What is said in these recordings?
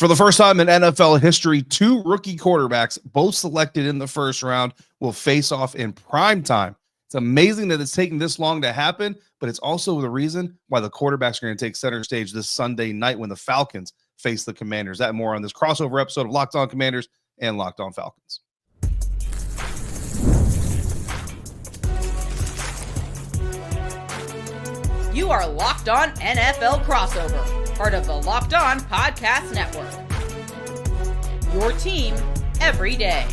For the first time in NFL history, two rookie quarterbacks, both selected in the first round, will face off in prime time. It's amazing that it's taken this long to happen, but it's also the reason why the quarterbacks are going to take center stage this Sunday night when the Falcons face the Commanders. That and more on this crossover episode of Locked On Commanders and Locked On Falcons. You are Locked On NFL Crossover, part of the Locked On Podcast Network. Your team every day.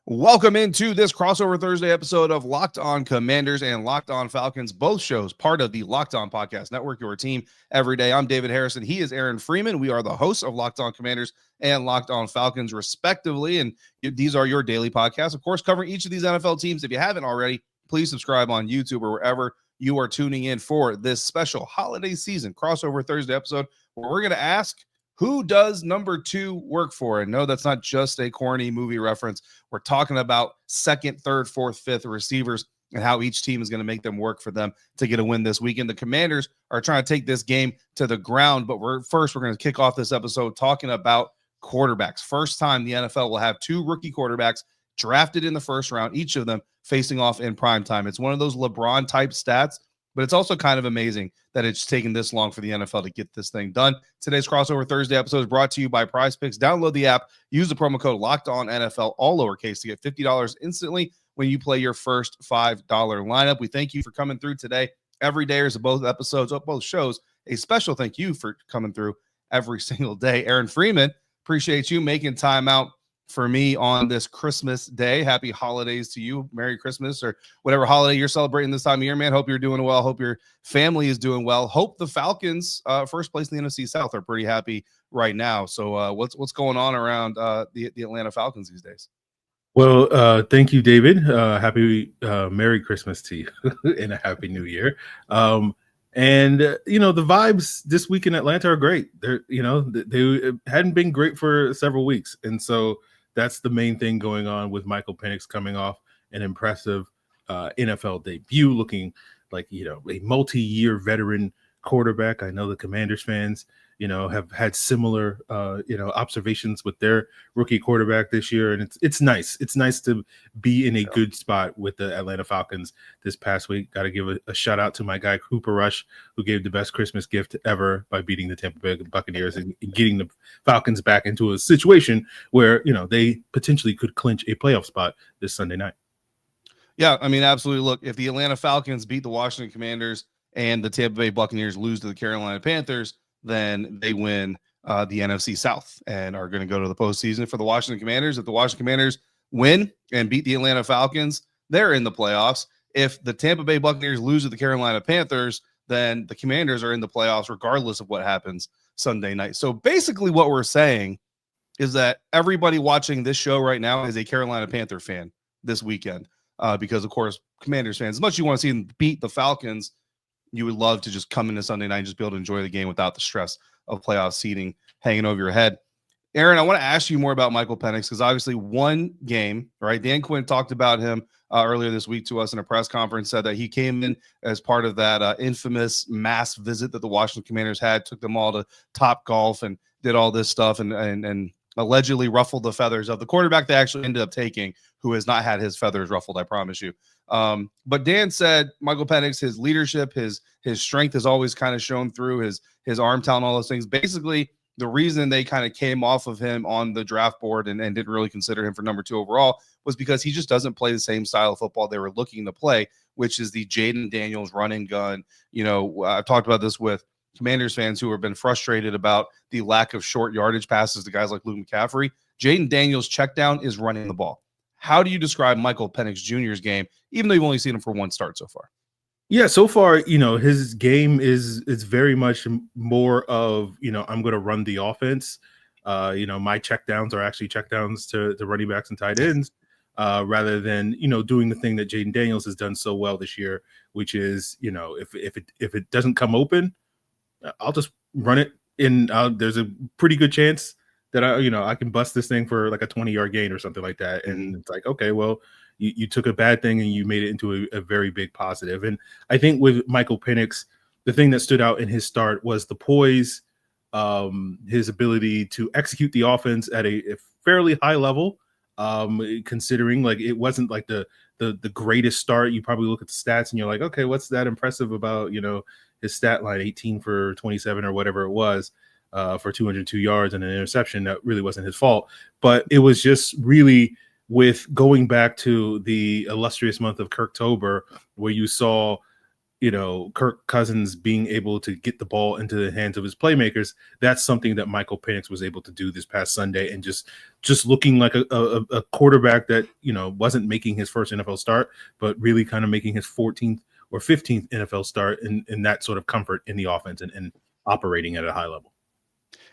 Welcome into this crossover Thursday episode of Locked On Commanders and Locked On Falcons, both shows part of the Locked On Podcast Network, your team every day. I'm David Harrison. He is Aaron Freeman. We are the hosts of Locked On Commanders and Locked On Falcons, respectively. And these are your daily podcasts, of course, covering each of these NFL teams. If you haven't already, please subscribe on YouTube or wherever you are tuning in for this special holiday season crossover Thursday episode where we're going to ask, who does number 2 work for? And no, that's not just a corny movie reference. We're talking about second, third, fourth, fifth receivers and how each team is going to make them work for them to get a win this weekend. The Commanders are trying to take this game to the ground, but we're going to kick off this episode talking about quarterbacks. First time the NFL will have 2 rookie quarterbacks drafted in the first round, each of them facing off in prime time. It's one of those LeBron type stats, but it's also kind of amazing that it's taken this long for the NFL to get this thing done. Today's crossover Thursday episode is brought to you by Prize Picks. Download the app, use the promo code LOCKEDONNFL, all lowercase, to get $50 instantly when you play your first $5 lineup. We thank you for coming through today. Every day is both episodes of both shows. A special thank you for coming through every single day. Aaron Freeman, appreciate you making time out for me on this Christmas day. Happy holidays to you. Merry Christmas or whatever holiday you're celebrating this time of year, man. Hope you're doing well. Hope your family is doing well. Hope the Falcons, first place in the NFC South, are pretty happy right now. So what's going on around the Atlanta Falcons these days? Well, thank you, David. Happy Merry Christmas to you and a Happy New Year. And the vibes this week in Atlanta are great. They hadn't been great for several weeks. And so that's the main thing going on with Michael Penix coming off an impressive NFL debut, looking like, a multi-year veteran quarterback. I know the Commanders fans, have had similar, observations with their rookie quarterback this year. And it's nice. It's nice to be in a good spot with the Atlanta Falcons this past week. Got to give a shout out to my guy, Cooper Rush, who gave the best Christmas gift ever by beating the Tampa Bay Buccaneers and getting the Falcons back into a situation where, they potentially could clinch a playoff spot this Sunday night. Yeah, I mean, absolutely. Look, if the Atlanta Falcons beat the Washington Commanders and the Tampa Bay Buccaneers lose to the Carolina Panthers, then they win the NFC South and are going to go to the postseason. For the Washington Commanders, if the Washington Commanders win and beat the Atlanta Falcons, they're in the playoffs. If the Tampa Bay Buccaneers lose to the Carolina Panthers, then the Commanders are in the playoffs regardless of what happens Sunday night. So basically what we're saying is that everybody watching this show right now is a Carolina Panther fan this weekend because, of course, Commanders fans, as much as you want to see them beat the Falcons, you would love to just come into Sunday night and just be able to enjoy the game without the stress of playoff seeding hanging over your head. Aaron, I want to ask you more about Michael Penix because obviously one game, right? Dan Quinn talked about him earlier this week to us in a press conference, said that he came in as part of that infamous mass visit that the Washington Commanders had, took them all to Top Golf and did all this stuff and allegedly ruffled the feathers of the quarterback they actually ended up taking, who has not had his feathers ruffled, I promise you. But Dan said Michael Penix, his leadership, his strength has always kind of shown through, his arm talent, all those things. Basically, the reason they kind of came off of him on the draft board and didn't really consider him for number 2 overall was because he just doesn't play the same style of football they were looking to play, which is the Jayden Daniels run and gun. I've talked about this with Commanders fans who have been frustrated about the lack of short yardage passes to guys like Luke McCaffrey. Jayden Daniels' check down is running the ball. How do you describe Michael Penix Jr.'s game, even though you've only seen him for one start so far? Yeah, so far, his game is very much more of, I'm going to run the offense. My checkdowns are actually checkdowns to running backs and tight ends, rather than, doing the thing that Jayden Daniels has done so well this year, which is, if it doesn't come open, I'll just run it in. There's a pretty good chance that I can bust this thing for like a 20-yard gain or something like that. And it's like, okay, well, you took a bad thing and you made it into a very big positive. And I think with Michael Penix, the thing that stood out in his start was the poise, his ability to execute the offense at a fairly high level, considering like it wasn't like the greatest start. You probably look at the stats and you're like, okay, what's that impressive about, his stat line, 18 for 27 or whatever it was, for 202 yards and an interception. That really wasn't his fault, but it was just really with going back to the illustrious month of Kirktober, where you saw, Kirk Cousins being able to get the ball into the hands of his playmakers. That's something that Michael Penix was able to do this past Sunday, and just looking like a quarterback that, wasn't making his first NFL start, but really kind of making his 14th or 15th NFL start in that sort of comfort in the offense and operating at a high level.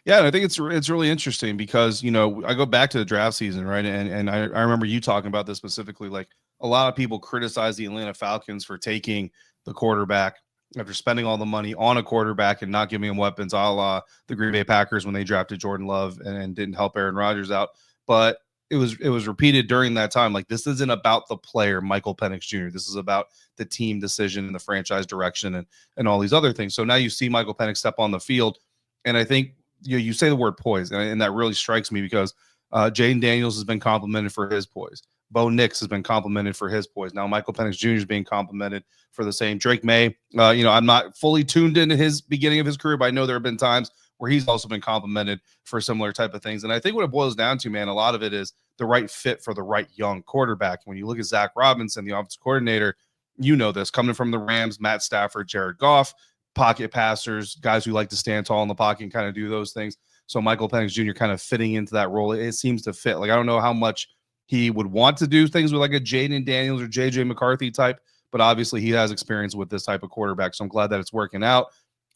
Yeah, and I think it's really interesting because, I go back to the draft season, right? And I remember you talking about this specifically. Like, a lot of people criticize the Atlanta Falcons for taking the quarterback after spending all the money on a quarterback and not giving him weapons, a la the Green Bay Packers when they drafted Jordan Love and didn't help Aaron Rodgers out. But it was repeated during that time. Like, this isn't about the player, Michael Penix Jr. This is about the team decision and the franchise direction and all these other things. So now you see Michael Penix step on the field, and I think you say the word poise, and that really strikes me because Jayden Daniels has been complimented for his poise. Bo Nix has been complimented for his poise. Now Michael Penix Jr. is being complimented for the same. Drake May, I'm not fully tuned into his beginning of his career, but I know there have been times where he's also been complimented for similar type of things. And I think what it boils down to, man, a lot of it is the right fit for the right young quarterback. When you look at Zach Robinson, the offensive coordinator, this coming from the Rams, Matt Stafford, Jared Goff, pocket passers, guys who like to stand tall in the pocket and kind of do those things. So Michael Penix Jr. kind of fitting into that role. It seems to fit. Like, I don't know how much he would want to do things with like a Jayden Daniels or JJ McCarthy type, but obviously he has experience with this type of quarterback. So I'm glad that it's working out.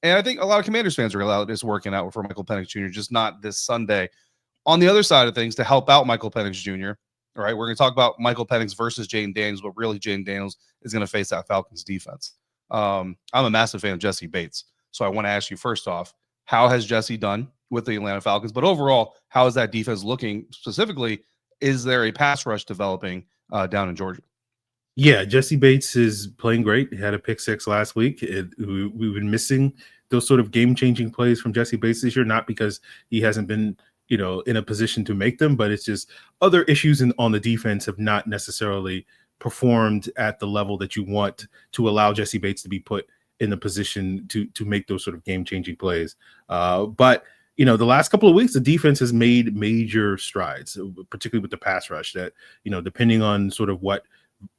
And I think a lot of Commanders fans are glad it's working out for Michael Penix Jr., just not this Sunday. On the other side of things, to help out Michael Penix Jr., all right, we're going to talk about Michael Penix versus Jayden Daniels, but really Jayden Daniels is going to face that Falcons defense. I'm a massive fan of Jessie Bates. So I want to ask you first off, how has Jessie done with the Atlanta Falcons? But overall, how is that defense looking? Specifically, is there a pass rush developing down in Georgia? Yeah, Jessie Bates is playing great. He had a pick six last week. We've been missing those sort of game-changing plays from Jessie Bates this year, not because he hasn't been, in a position to make them, but it's just other issues on the defense have not necessarily performed at the level that you want to allow Jessie Bates to be put in a position to make those sort of game-changing plays. But the last couple of weeks, the defense has made major strides, particularly with the pass rush that, depending on sort of what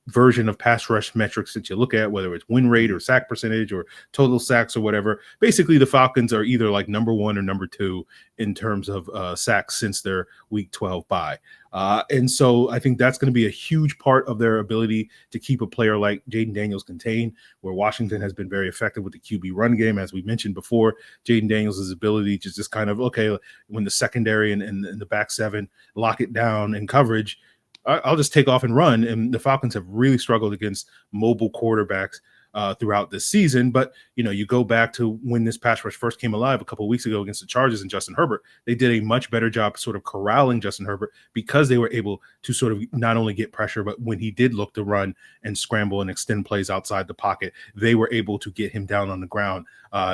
version of pass rush metrics that you look at, whether it's win rate or sack percentage or total sacks or whatever, basically the Falcons are either like number one or number two in terms of sacks since their week 12 bye. And so I think that's going to be a huge part of their ability to keep a player like Jayden Daniels contained, where Washington has been very effective with the QB run game. As we mentioned before, Jayden Daniels' ability to just kind of, okay, when the secondary and the back seven lock it down in coverage, I'll just take off and run. And the Falcons have really struggled against mobile quarterbacks throughout this season. But, you go back to when this pass rush first came alive a couple of weeks ago against the Chargers and Justin Herbert, they did a much better job sort of corralling Justin Herbert because they were able to sort of not only get pressure, but when he did look to run and scramble and extend plays outside the pocket, they were able to get him down on the ground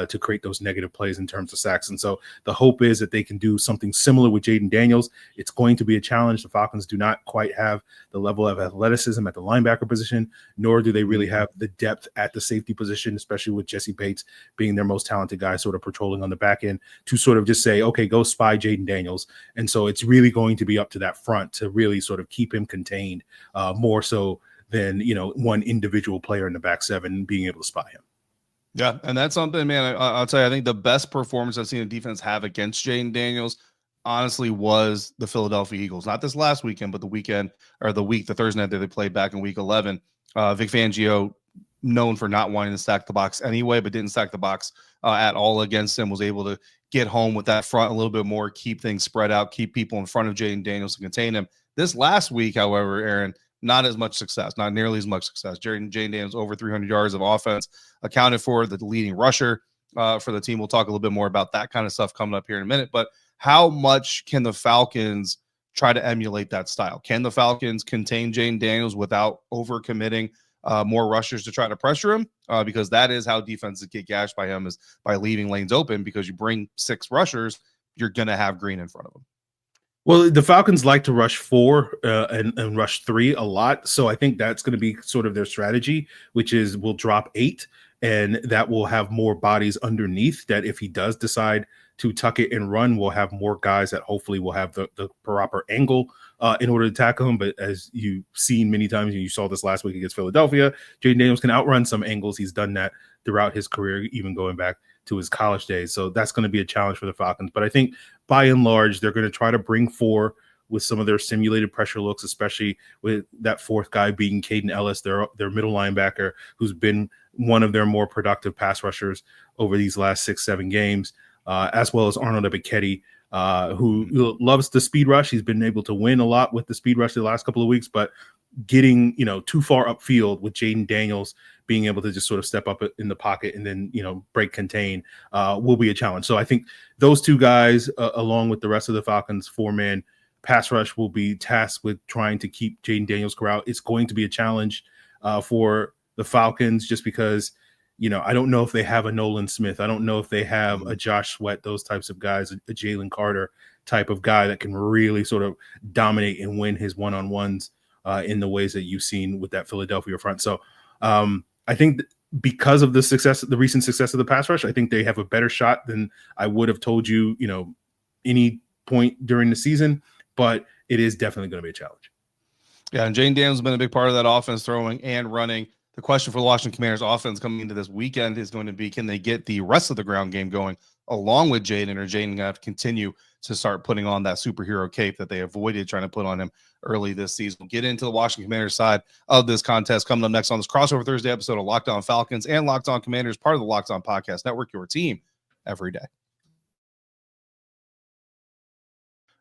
to create those negative plays in terms of sacks. And so the hope is that they can do something similar with Jayden Daniels. It's going to be a challenge. The Falcons do not quite have the level of athleticism at the linebacker position, nor do they really have the depth at the safety position, especially with Jessie Bates being their most talented guy sort of patrolling on the back end, to sort of just say, okay, go spy Jayden Daniels. And so it's really going to be up to that front to really sort of keep him contained more so than, one individual player in the back seven being able to spy him. Yeah, and that's something, man, I'll tell you, I think the best performance I've seen a defense have against Jayden Daniels, honestly, was the Philadelphia Eagles. Not this last weekend, but the Thursday night that they played back in week 11. Vic Fangio, known for not wanting to stack the box anyway, but didn't stack the box at all against him, was able to get home with that front a little bit more, keep things spread out, keep people in front of Jayden Daniels to contain him. This last week, however, Aaron, not as much success, not nearly as much success. Jayden Daniels over 300 yards of offense, accounted for the leading rusher for the team. We'll talk a little bit more about that kind of stuff coming up here in a minute. But how much can the Falcons try to emulate that style? Can the Falcons contain Jayden Daniels without overcommitting more rushers to try to pressure him, because that is how defenses get gashed by him, is by leaving lanes open. Because you bring 6 rushers, you're going to have Green in front of him. Well, the Falcons like to rush 4 and rush 3 a lot. So I think that's going to be sort of their strategy, which is we'll drop 8, and that will have more bodies underneath, that if he does decide to tuck it and run, we'll have more guys that hopefully will have the proper angle in order to tackle him. But as you've seen many times, and you saw this last week against Philadelphia, Jayden Daniels can outrun some angles. He's done that throughout his career, even going back to his college days. So that's going to be a challenge for the Falcons. But I think by and large, they're going to try to bring 4 with some of their simulated pressure looks, especially with that 4th guy being Caden Ellis, their middle linebacker, who's been one of their more productive pass rushers over these last 6-7 games, as well as Arnold Ebiketie, who loves the speed rush. He's been able to win a lot with the speed rush the last couple of weeks, but getting, too far upfield with Jayden Daniels being able to just sort of step up in the pocket and then, break contain will be a challenge. So I think those 2 guys, along with the rest of the Falcons 4-man pass rush, will be tasked with trying to keep Jayden Daniels corralled. It's going to be a challenge for the Falcons, just because, I don't know if they have a Nolan Smith. I don't know if they have a Josh Sweat, those types of guys, a Jalen Carter type of guy that can really sort of dominate and win his one-on-ones in the ways that you've seen with that Philadelphia front. So I think because of the recent success of the pass rush, I think they have a better shot than I would have told you, any point during the season, but it is definitely going to be a challenge. Yeah, and Jayden Daniels has been a big part of that offense, throwing and running. The question for the Washington Commanders offense coming into this weekend is going to be, can they get the rest of the ground game going along with Jayden, or Jayden going to have to continue to start putting on that superhero cape that they avoided trying to put on him early this season? We'll get into the Washington Commanders side of this contest coming up next on this Crossover Thursday episode of Locked On Falcons and Locked On Commanders, part of the Locked On Podcast Network, your team every day.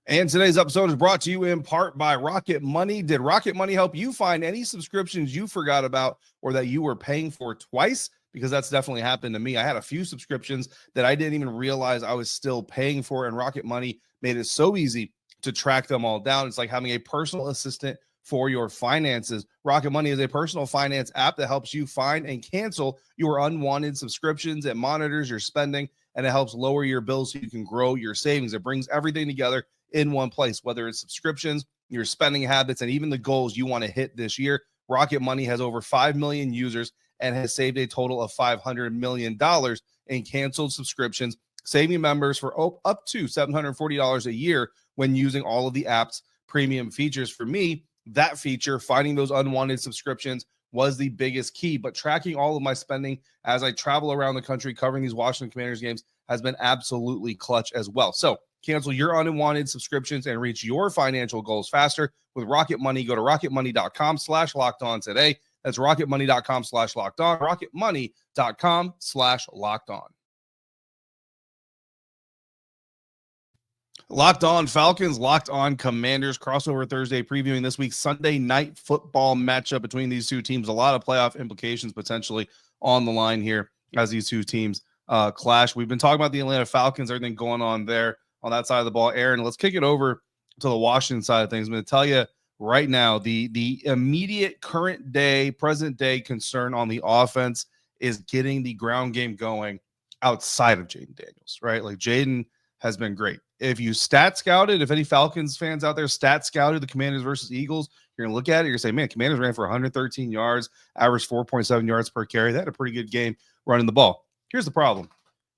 And today's episode is brought to you in part by Rocket Money. Did Rocket Money help you find any subscriptions you forgot about or that you were paying for twice? Because that's definitely happened to me. I had a few subscriptions that I didn't even realize I was still paying for, and Rocket Money made it so easy to track them all down. It's like having a personal assistant for your finances. Rocket Money is a personal finance app that helps you find and cancel your unwanted subscriptions. It monitors your spending, and it helps lower your bills so you can grow your savings. It brings everything together in one place, whether it's subscriptions, your spending habits, and even the goals you want to hit this year. Rocket Money has over 5 million users and has saved a total of $500 million in canceled subscriptions, saving members for up to $740 a year when using all of the app's premium features. For me, that feature, finding those unwanted subscriptions, was the biggest key, but tracking all of my spending as I travel around the country covering these Washington Commanders games has been absolutely clutch as well. So cancel your unwanted subscriptions and reach your financial goals faster with Rocket Money. Go to rocketmoney.com/lockedon today. That's rocketmoney.com/lockedon, rocketmoney.com/lockedon. Locked On Falcons, Locked On Commanders, Crossover Thursday, previewing this week's Sunday night football matchup between these two teams. A lot of playoff implications potentially on the line here as these two teams clash. We've been talking about the Atlanta Falcons, everything going on there on that side of the ball. Aaron, let's kick it over to the Washington side of things. I'm going to tell you right now, the immediate current day, present day concern on the offense is getting the ground game going outside of Jayden Daniels, right? Like, Jayden has been great. If you stat scouted, if any Falcons fans out there stat scouted the Commanders versus Eagles, you're going to look at it, you're going to say, man, Commanders ran for 113 yards, averaged 4.7 yards per carry. They had a pretty good game running the ball. Here's the problem.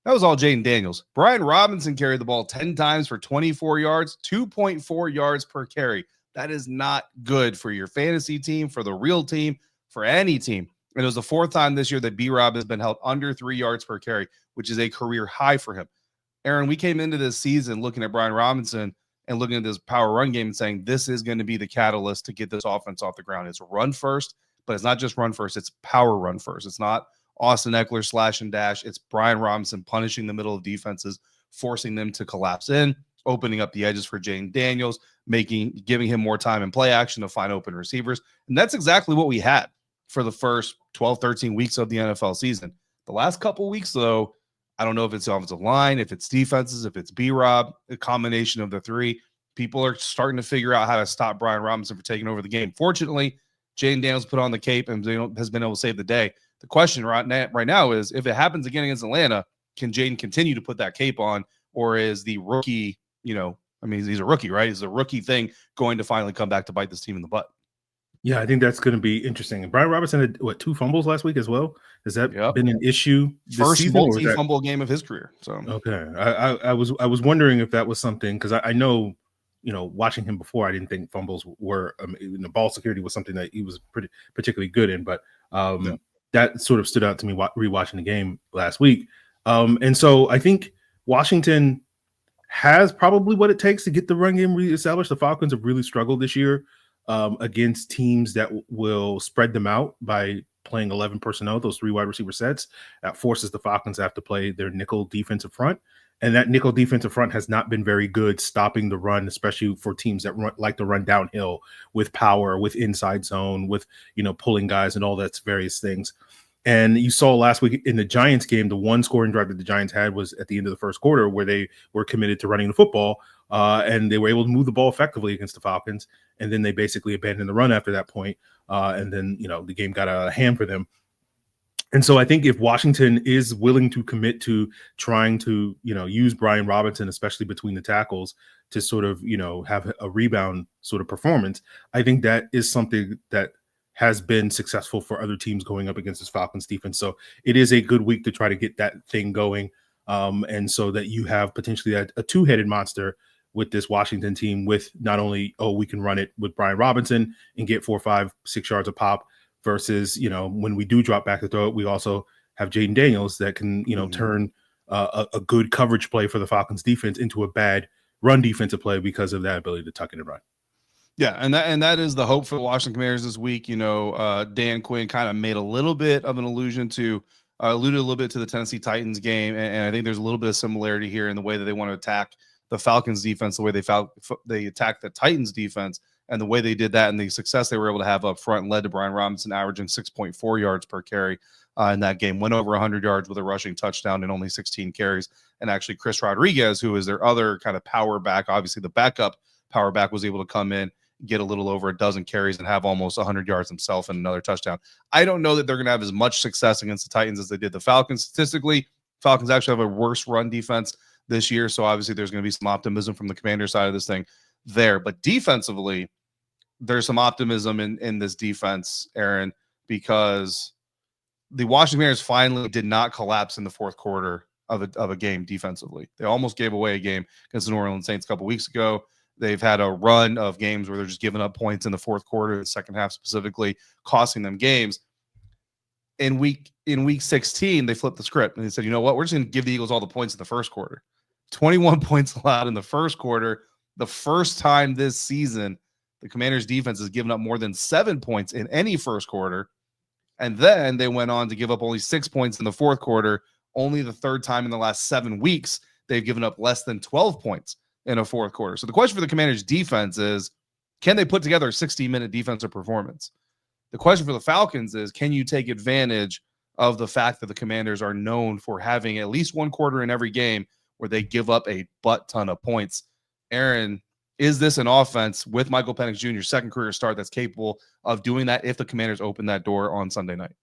That was all Jayden Daniels. Brian Robinson carried the ball 10 times for 24 yards, 2.4 yards per carry. That is not good for your fantasy team, for the real team, for any team. And it was the 4th time this year that B-Rob has been held under 3 yards per carry, which is a career high for him. Aaron, we came into this season looking at Brian Robinson and looking at this power run game and saying this is going to be the catalyst to get this offense off the ground. It's run first, but it's not just run first. It's power run first. It's not Austin Eckler slash and dash. It's Brian Robinson punishing the middle of defenses, forcing them to collapse in, opening up the edges for Jayden Daniels, giving him more time in play action to find open receivers. And that's exactly what we had for the first 12, 13 weeks of the NFL season. The last couple of weeks, though, I don't know if it's the offensive line, if it's defenses, if it's B-Rob, a combination of the three. People are starting to figure out how to stop Brian Robinson from taking over the game. Fortunately, Jayden Daniels put on the cape and has been able to save the day. The question right now is, if it happens again against Atlanta, can Jayden continue to put that cape on, or is the rookie, he's a rookie, right? Is the rookie thing going to finally come back to bite this team in the butt? Yeah, I think that's going to be interesting. And Brian Robinson had 2 fumbles last week as well. Has that been an issue this First season? Multi-fumble game of his career. So okay, I was wondering if that was something, because I know, watching him before, I didn't think fumbles were ball security was something that he was particularly good in, but that sort of stood out to me rewatching the game last week. And so I think Washington has probably what it takes to get the run game reestablished. The Falcons have really struggled this year against teams that will spread them out by playing 11 personnel, those 3 wide receiver sets. That forces the Falcons to have to play their nickel defensive front. And that nickel defensive front has not been very good stopping the run, especially for teams that like to run downhill with power, with inside zone, with, pulling guys and all that various things. And you saw last week in the Giants game, the one scoring drive that the Giants had was at the end of the first quarter, where they were committed to running the football, and they were able to move the ball effectively against the Falcons. And then they basically abandoned the run after that point. And then, the game got out of hand for them. And so I think if Washington is willing to commit to trying to, use Brian Robinson, especially between the tackles, to sort of, have a rebound sort of performance, I think that is something that has been successful for other teams going up against this Falcons defense. So it is a good week to try to get that thing going. And so that you have potentially a 2-headed monster with this Washington team, with not only, we can run it with Brian Robinson and get 4, 5, 6 yards a pop, versus, when we do drop back to throw it, we also have Jayden Daniels that can, turn a good coverage play for the Falcons defense into a bad run defensive play because of that ability to tuck in and run. Yeah, and that is the hope for the Washington Commanders this week. Dan Quinn kind of made a little bit of an alluded a little bit to the Tennessee Titans game, and I think there's a little bit of similarity here in the way that they want to attack the Falcons defense, the way they attacked the Titans defense, and the way they did that, and the success they were able to have up front led to Brian Robinson averaging 6.4 yards per carry in that game. Went over 100 yards with a rushing touchdown in only 16 carries. And actually, Chris Rodriguez, who is their other kind of power back, obviously the backup power back, was able to come in, get a little over a dozen carries, and have almost 100 yards himself and another touchdown. I don't know that they're going to have as much success against the Titans as they did the Falcons. Statistically, Falcons actually have a worse run defense this year, so obviously there's going to be some optimism from the Commander side of this thing there. But defensively, there's some optimism in this defense, Aaron, because the Washington Commanders finally did not collapse in the fourth quarter of a game defensively. They almost gave away a game against the New Orleans Saints a couple weeks ago. They've had a run of games where they're just giving up points in the fourth quarter, the second half specifically, costing them games. In week 16, they flipped the script and they said, you know what, we're just going to give the Eagles all the points in the first quarter. 21 points allowed in the first quarter. The first time this season the Commanders' defense has given up more than 7 points in any first quarter. And then they went on to give up only 6 points in the fourth quarter. Only the third time in the last 7 weeks they've given up less than 12 points in a fourth quarter. So the question for the Commanders' defense is, can they put together a 60-minute defensive performance? The question for the Falcons is, can you take advantage of the fact that the Commanders are known for having at least one quarter in every game where they give up a butt ton of points? Aaron, is this an offense with Michael Penix Jr.'s second career start that's capable of doing that if the Commanders open that door on Sunday night?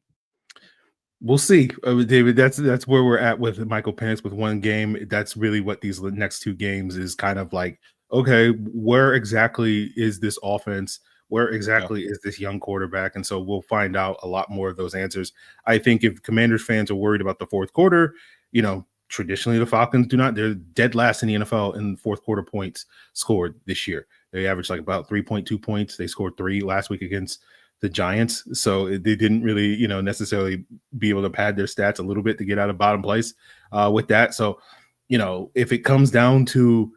We'll see, David. That's where we're at with Michael Penix with one game. That's really what these next 2 games is kind of like, okay, where exactly is this offense? Where exactly is this young quarterback? And so we'll find out a lot more of those answers. I think if Commanders fans are worried about the fourth quarter, traditionally the Falcons they're dead last in the NFL in fourth quarter points scored this year. They averaged like about 3.2 points. They scored 3 last week against the Giants. So they didn't really, necessarily be able to pad their stats a little bit to get out of bottom place with that. So, if it comes down to,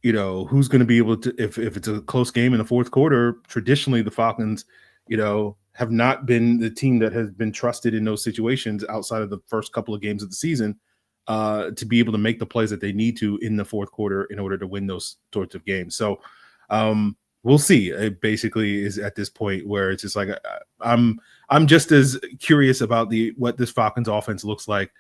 who's going to be able to, if it's a close game in the fourth quarter, traditionally the Falcons, have not been the team that has been trusted in those situations outside of the first couple of games of the season to be able to make the plays that they need to in the fourth quarter in order to win those sorts of games. So we'll see. It basically is at this point where it's just like, I'm just as curious about what this Falcons offense looks like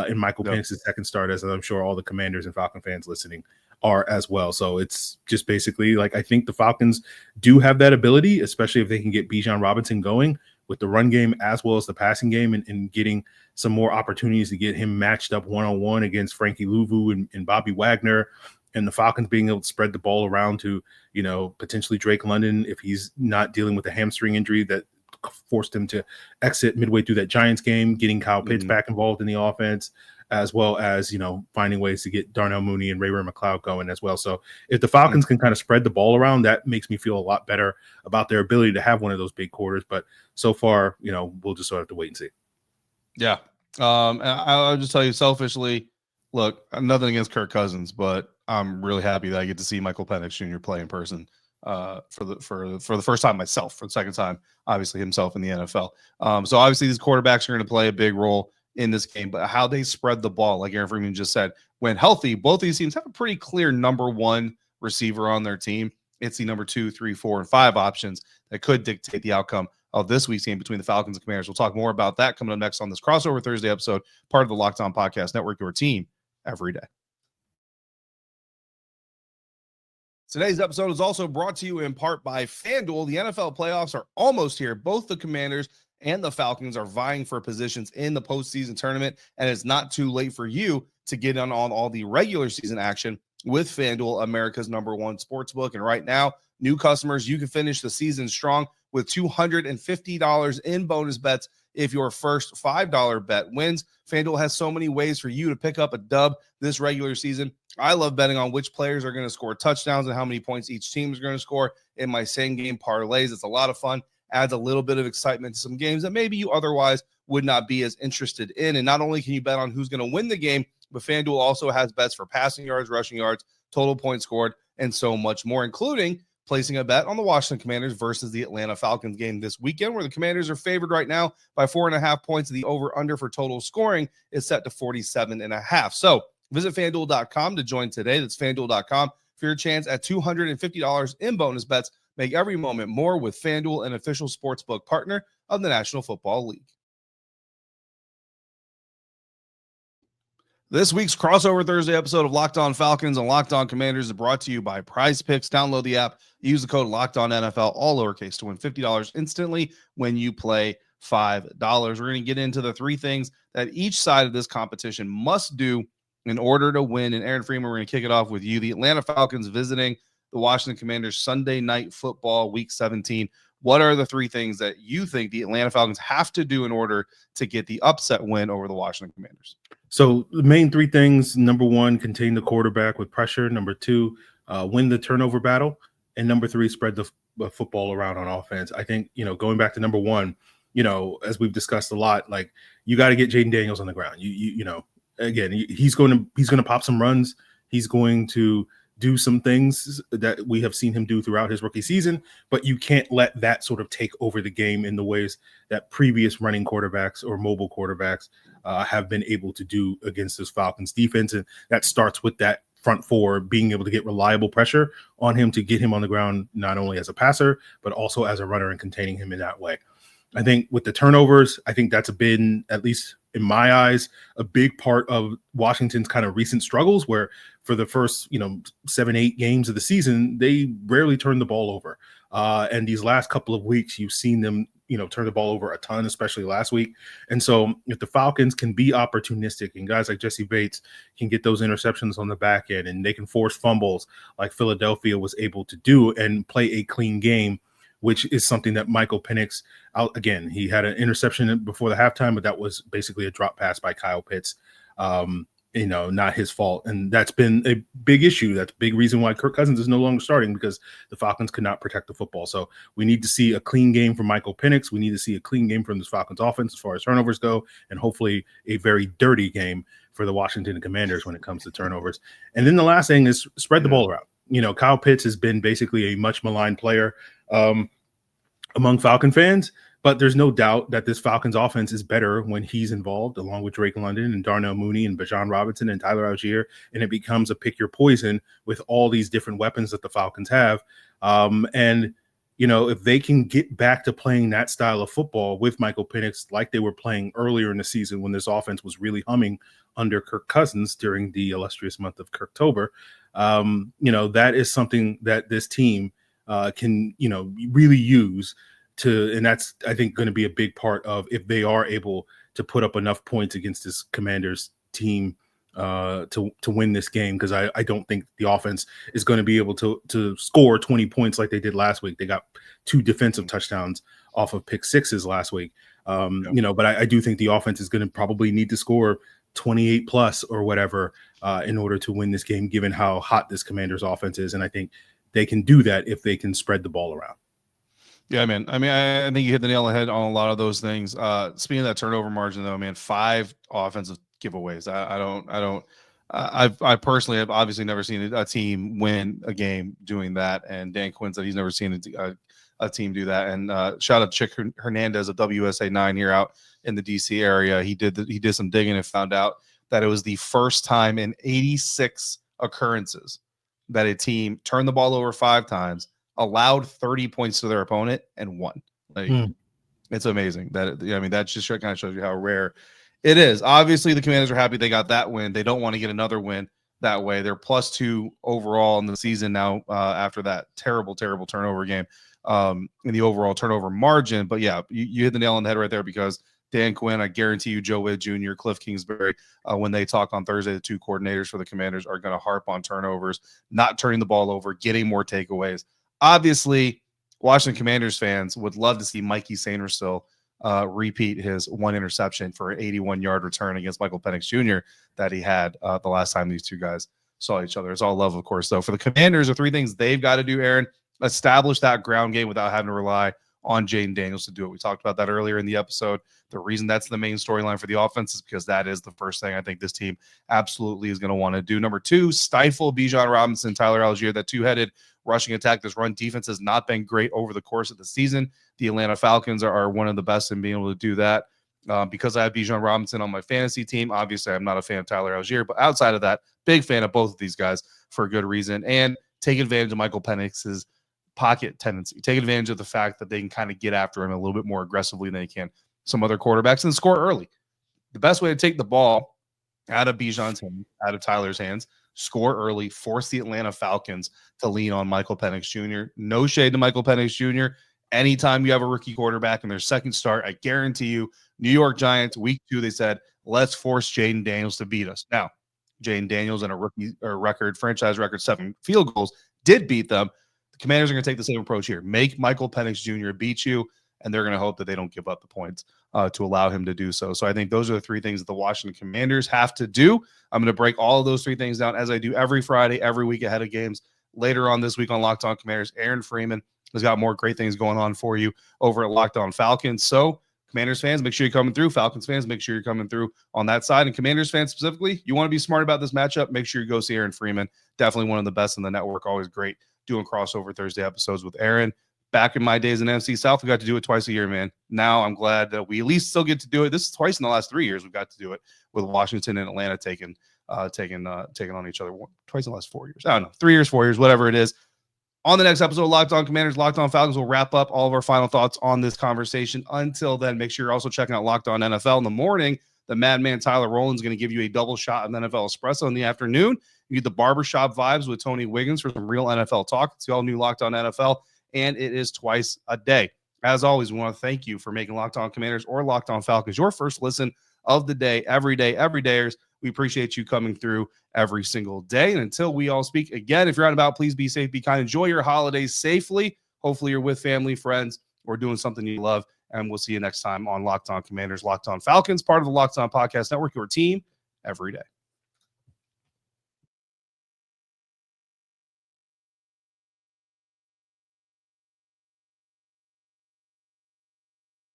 in Michael Penix's second start, as I'm sure all the Commanders and Falcon fans listening are as well. So it's just basically like, I think the Falcons do have that ability, especially if they can get Bijan Robinson going with the run game as well as the passing game, and getting some more opportunities to get him matched up one-on-one against Frankie Louvu and Bobby Wagner, and the Falcons being able to spread the ball around to, potentially Drake London if he's not dealing with a hamstring injury that forced him to exit midway through that Giants game, getting Kyle Pitts back involved in the offense, as well as, finding ways to get Darnell Mooney and Ray McLeod going as well. So if the Falcons can kind of spread the ball around, that makes me feel a lot better about their ability to have one of those big quarters. But so far, we'll just sort of have to wait and see. Yeah. I'll just tell you selfishly, look, nothing against Kirk Cousins, but I'm really happy that I get to see Michael Penix Jr. play in person for the first time myself, for the second time, obviously himself in the NFL. So obviously these quarterbacks are going to play a big role in this game, but how they spread the ball, like Aaron Freeman just said, when healthy, both these teams have a pretty clear number one receiver on their team. It's the number 2, 3, 4, and 5 options that could dictate the outcome of this week's game between the Falcons and Commanders. We'll talk more about that coming up next on this Crossover Thursday episode, part of the Locked On Podcast Network, your team every day. Today's episode is also brought to you in part by FanDuel. The NFL playoffs are almost here. Both the Commanders and the Falcons are vying for positions in the postseason tournament, and it's not too late for you to get on all the regular season action with FanDuel, America's #1 sportsbook. And right now, new customers, you can finish the season strong with $250 in bonus bets if your first $5 bet wins. FanDuel has so many ways for you to pick up a dub this regular season. I love betting on which players are going to score touchdowns and how many points each team is going to score in my same game parlays. It's a lot of fun, adds a little bit of excitement to some games that maybe you otherwise would not be as interested in. And not only can you bet on who's going to win the game, but FanDuel also has bets for passing yards, rushing yards, total points scored, and so much more, including placing a bet on the Washington Commanders versus the Atlanta Falcons game this weekend, where the Commanders are favored right now by 4.5 points. The over-under for total scoring is set to 47.5. So visit FanDuel.com to join today. That's FanDuel.com for your chance at $250 in bonus bets. Make every moment more with FanDuel, an official sportsbook partner of the National Football League. This week's Crossover Thursday episode of Locked On Falcons and Locked On Commanders is brought to you by Prize Picks. Download the app. Use the code Locked On NFL, all lowercase, to win $50 instantly when you play $5. We're going to get into the 3 things that each side of this competition must do in order to win. And Aaron Freeman, we're going to kick it off with you. The Atlanta Falcons visiting the Washington Commanders Sunday Night Football, Week 17. What are the 3 things that you think the Atlanta Falcons have to do in order to get the upset win over the Washington Commanders? So the main 3 things: number 1, contain the quarterback with pressure. Number 2, win the turnover battle. And number 3, spread the football around on offense. I think, going back to number 1, as we've discussed a lot, like, you got to get Jayden Daniels on the ground. Again, he's going to pop some runs. He's going to do some things that we have seen him do throughout his rookie season, but you can't let that sort of take over the game in the ways that previous running quarterbacks or mobile quarterbacks have been able to do against this Falcons defense. And that starts with that front 4 being able to get reliable pressure on him to get him on the ground, not only as a passer, but also as a runner, and containing him in that way. I think with the turnovers, I think that's been, at least in my eyes, a big part of Washington's kind of recent struggles, where for the first, 7-8 games of the season, they rarely turn the ball over. And these last couple of weeks, you've seen them, turn the ball over a ton, especially last week. And so if the Falcons can be opportunistic, and guys like Jessie Bates can get those interceptions on the back end, and they can force fumbles like Philadelphia was able to do, and play a clean game, which is something that Michael Penix, again, he had an interception before the halftime, but that was basically a drop pass by Kyle Pitts. Not his fault. And that's been a big issue. That's a big reason why Kirk Cousins is no longer starting, because the Falcons could not protect the football. So we need to see a clean game from Michael Penix. We need to see a clean game from this Falcons offense as far as turnovers go, and hopefully a very dirty game for the Washington Commanders when it comes to turnovers. And then the last thing is spread the ball around. Kyle Pitts has been basically a much maligned player among Falcon fans, but there's no doubt that this Falcons offense is better when he's involved, along with Drake London and Darnell Mooney and Bijan Robinson and Tyler Algier, and it becomes a pick your poison with all these different weapons that the Falcons have. And if they can get back to playing that style of football with Michael Penix like they were playing earlier in the season when this offense was really humming under Kirk Cousins during the illustrious month of Kirktober, that is something that this team can, really use and that's, I think, going to be a big part of if they are able to put up enough points against this Commanders team to win this game, because I don't think the offense is going to be able to score 20 points like they did last week. They got 2 defensive touchdowns off of pick sixes last week. But I do think the offense is going to probably need to score 28 plus or whatever in order to win this game, given how hot this Commanders offense is. And I think they can do that if they can spread the ball around. Yeah, man. I mean, I think you hit the nail on the head on a lot of those things. Speaking of that turnover margin, though, man, 5 offensive giveaways. I personally have obviously never seen a team win a game doing that. And Dan Quinn said he's never seen a team do that. And shout out to Chick Hernandez of WSA 9 here out in the DC area. He did some digging and found out that it was the first time in 86 occurrences that a team turned the ball over 5 times, allowed 30 points to their opponent, and won. It's amazing that just kind of shows you how rare it is. Obviously, the Commanders are happy they got that win. They don't want to get another win that way. They're +2 overall in the season now after that terrible turnover game in the overall turnover margin. But yeah, you hit the nail on the head right there, because Dan Quinn, I guarantee you, Joe Witt Jr., Cliff Kingsbury, when they talk on Thursday, the 2 coordinators for the Commanders are going to harp on turnovers, not turning the ball over, getting more takeaways. Obviously, Washington Commanders fans would love to see Mikey Sainristil repeat his 1 interception for an 81-yard return against Michael Penix Jr. that he had the last time these 2 guys saw each other. It's all love, of course, though. For the Commanders, the 3 things they've got to do, Aaron: establish that ground game without having to rely on Jayden Daniels to do it. We talked about that earlier in the episode. The reason that's the main storyline for the offense is because that is the first thing I think this team absolutely is going to want to do. Number 2, stifle Bijan Robinson, Tyler Algier, that 2-headed rushing attack. This run defense has not been great over the course of the season. The Atlanta Falcons are one of the best in being able to do that. Because I have Bijan Robinson on my fantasy team, obviously I'm not a fan of Tyler Algier, but outside of that, big fan of both of these guys for a good reason. And take advantage of Michael Penix's pocket tendency. Take advantage of the fact that they can kind of get after him a little bit more aggressively than they can some other quarterbacks, and score early. The best way to take the ball out of Bijan's hands, out of Tyler's hands, score early, force the Atlanta Falcons to lean on Michael Penix Jr. No shade to Michael Penix Jr. Anytime you have a rookie quarterback in their second start, I guarantee you, New York Giants, week 2, they said, let's force Jayden Daniels to beat us. Now, Jayden Daniels and a rookie franchise record 7 field goals did beat them. The Commanders are going to take the same approach here. Make Michael Penix Jr. beat you, and they're going to hope that they don't give up the points to allow him to do so. So I think those are the 3 things that the Washington Commanders have to do. I'm going to break all of those 3 things down as I do every Friday, every week ahead of games. Later on this week on Locked On Commanders, Aaron Freeman has got more great things going on for you over at Locked On Falcons. So Commanders fans, make sure you're coming through. Falcons fans, make sure you're coming through on that side. And Commanders fans specifically, you want to be smart about this matchup, make sure you go see Aaron Freeman. Definitely one of the best in the network. Always great doing crossover Thursday episodes with Aaron. Back in my days in NFC South, we got to do it twice a year, man. Now I'm glad that we at least still get to do it. This is twice in the last 3 years we've got to do it, with Washington and Atlanta taking on each other twice in the last 4 years. I don't know, 3 years, 4 years, whatever it is. On the next episode of Locked On Commanders, Locked On Falcons, we'll wrap up all of our final thoughts on this conversation. Until then, make sure you're also checking out Locked On NFL in the morning. The madman Tyler Rowland's going to give you a double shot of NFL espresso in the afternoon. You get the barbershop vibes with Tony Wiggins for some real NFL talk. It's the all new Locked On NFL, and it is twice a day. As always, we want to thank you for making Locked On Commanders or Locked On Falcons your first listen of the day, every dayers. We appreciate you coming through every single day. And until we all speak again, if you're out and about, please be safe, be kind, enjoy your holidays safely. Hopefully you're with family, friends, or doing something you love. And we'll see you next time on Locked On Commanders, Locked On Falcons, part of the Locked On Podcast Network, your team every day.